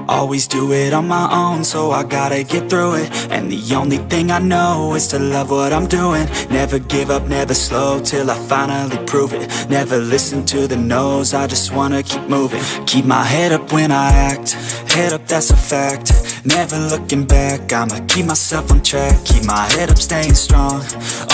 Always do it on my own, so I gotta get through it. And the only thing I know is to love what I'm doing. Never give up, never slow, till I finally prove it. Never listen to the no's, I just wanna keep moving. Keep my head up when I act, head up, that's a fact. Never looking back, I'ma keep myself on track. Keep my head up, staying strong,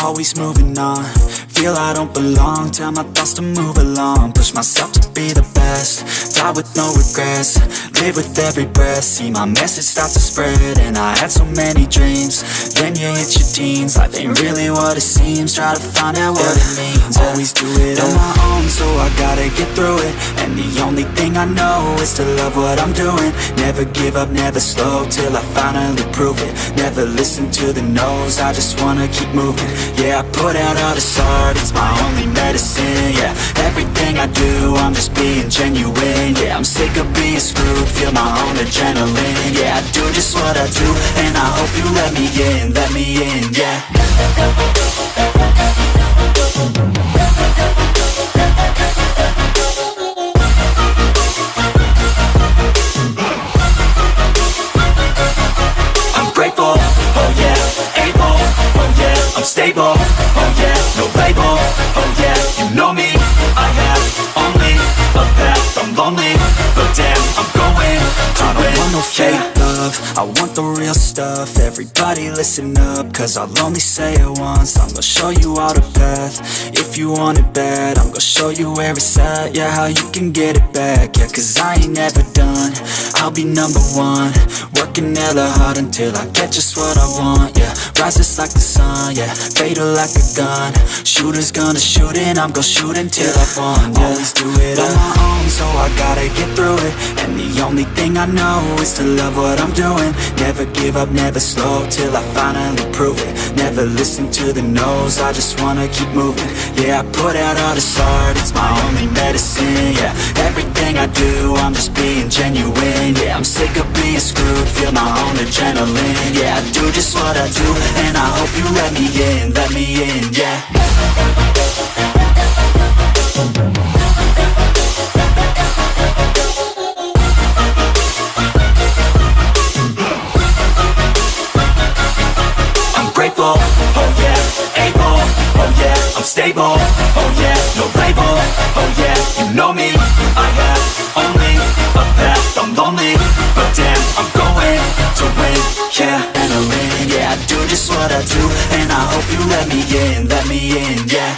always moving on. Feel I don't belong, tell my thoughts to move along. Push myself to be the best, die with no regrets. Live with every breath, see my message start to spread. And I had so many dreams, then you hit your teens. Life ain't really what it seems, try to find out what it means. Always do it on my own, so I gotta get through it. And the only thing I know is to love what I'm doing. Never give up, never slow, till I finally prove it. Never listen to the no's, I just wanna keep moving. Yeah, I put out all this art, it's my only medicine. Yeah, everything I do, I'm just being genuine. Yeah, I'm sick of being screwed, feel my own adrenaline. Yeah, I do just what I do, and I hope you let me in, yeah. I'm grateful, oh yeah, able, oh yeah, I'm stable, oh yeah, no label, oh yeah, you know me, I have only a path, I'm lonely, but damn, I'm going to win. I don't want no fake love, I want the real stuff. Everybody listen up, cause I'll only say it once. I'm gonna show you all the path, if you want it bad. I'm gonna show you where it's at, yeah, how you can get it back. Yeah, cause I ain't never done, I'll be number one. Working hella hard until I get just what I want, yeah. Rises like the sun, yeah, fatal like a gun. Shooter's gonna shoot and I'm gonna shoot until I won, yeah. Always do it on my own, so I gotta get through it. And the only thing I know is to love what I'm doing. Never give up, never slow, till I finally prove it. Never listen to the no's, I just wanna keep moving. Yeah, I put out all this art, it's my only medicine. Yeah, everything I do, I'm just being genuine. Yeah, I'm sick of being screwed, feel my own adrenaline. Yeah, I do just what I do, and I hope you let me in, yeah. Grateful, oh yeah, able, oh yeah, I'm stable, oh yeah, no label, oh yeah, you know me, I have only a path, I'm lonely, but damn, I'm going to win, yeah, adrenaline, yeah, I do just what I do, and I hope you let me in, yeah.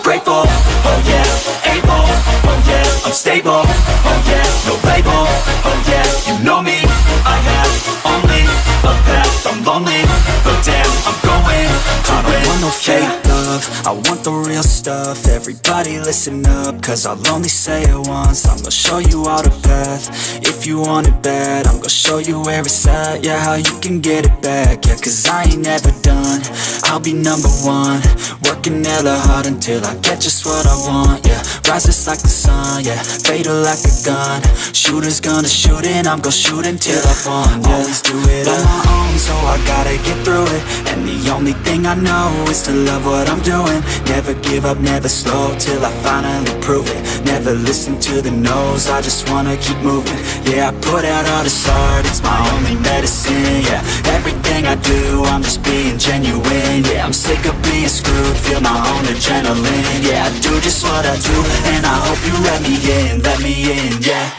Grateful, oh yeah, able, oh yeah, I'm stable, oh yeah, no label, oh yeah, you know me, I have only a path, I'm lonely, but damn, I'm going to win. I don't want no fake love, I want the real stuff. Everybody listen up, cause I'll only say it once. I'm gonna show you all the path, if you want it bad. I'm gonna show you where it's at, yeah, how you can get it back. Yeah, cause I ain't never done, I'll be number one. Working hella hard until I get just what I want, yeah. Rises like the sun, yeah, fatal like a gun. Shooter's gonna shoot and I'm gonna shoot until I won, yeah. Always do it on my own, so I gotta get through it. And the only thing I know is to love what I'm doing. Never give up, never slow, till I finally prove it. Never listen to the no's, I just wanna keep moving. Yeah, I put out all this art, it's my only medicine. Yeah, everything I do, I'm just being genuine. Yeah, I'm sick of being screwed, feel my own adrenaline. Yeah, I do just what I do, and I hope you let me in, yeah.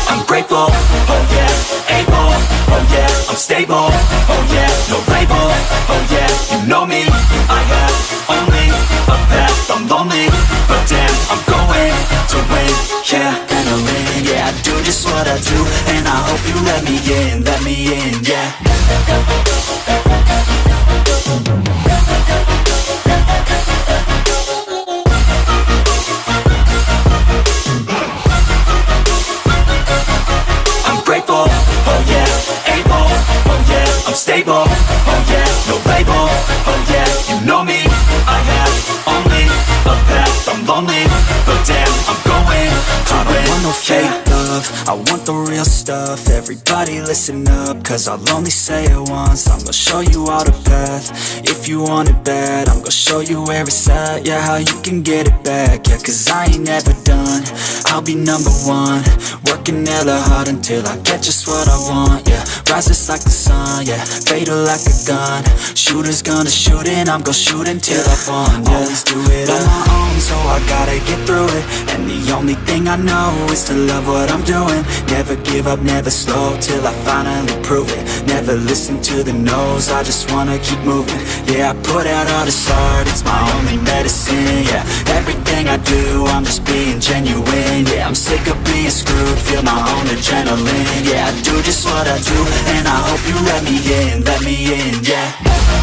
I'm grateful, oh yeah, able, oh yeah, I'm stable, oh yeah, no label, oh yeah, you know me, I have only a path, I'm lonely, but damn, I'm going to win, yeah, adrenaline, yeah, I do just what I do, and I hope you let me in, yeah. I'm grateful, oh yeah, able, oh yeah, I'm stable, oh yeah, no label, oh yeah, you know me, love, I want the real stuff. Everybody listen up, cause I'll only say it once. I'm gonna show you all the path. If you want it bad, I'm gonna show you where it's at. Yeah, how you can get it back. Yeah, cause I ain't never done. I'll be number one, working hella hard until I get just what I want. Yeah, rises like the sun, yeah, fatal like a gun. Shooters gonna shoot and I'm gonna shoot until I won. Yeah, always do it on my own, so I gotta get through it. And the only thing I know is to love what I'm doing. Never give up, never slow, till I finally prove it. Never listen to the no's, I just wanna keep moving. Yeah, I put out all this art, it's my only medicine. Yeah, everything I do, I'm just being genuine. Yeah, I'm sick of being screwed, feel my own adrenaline. Yeah, I do just what I do, and I hope you let me in, yeah.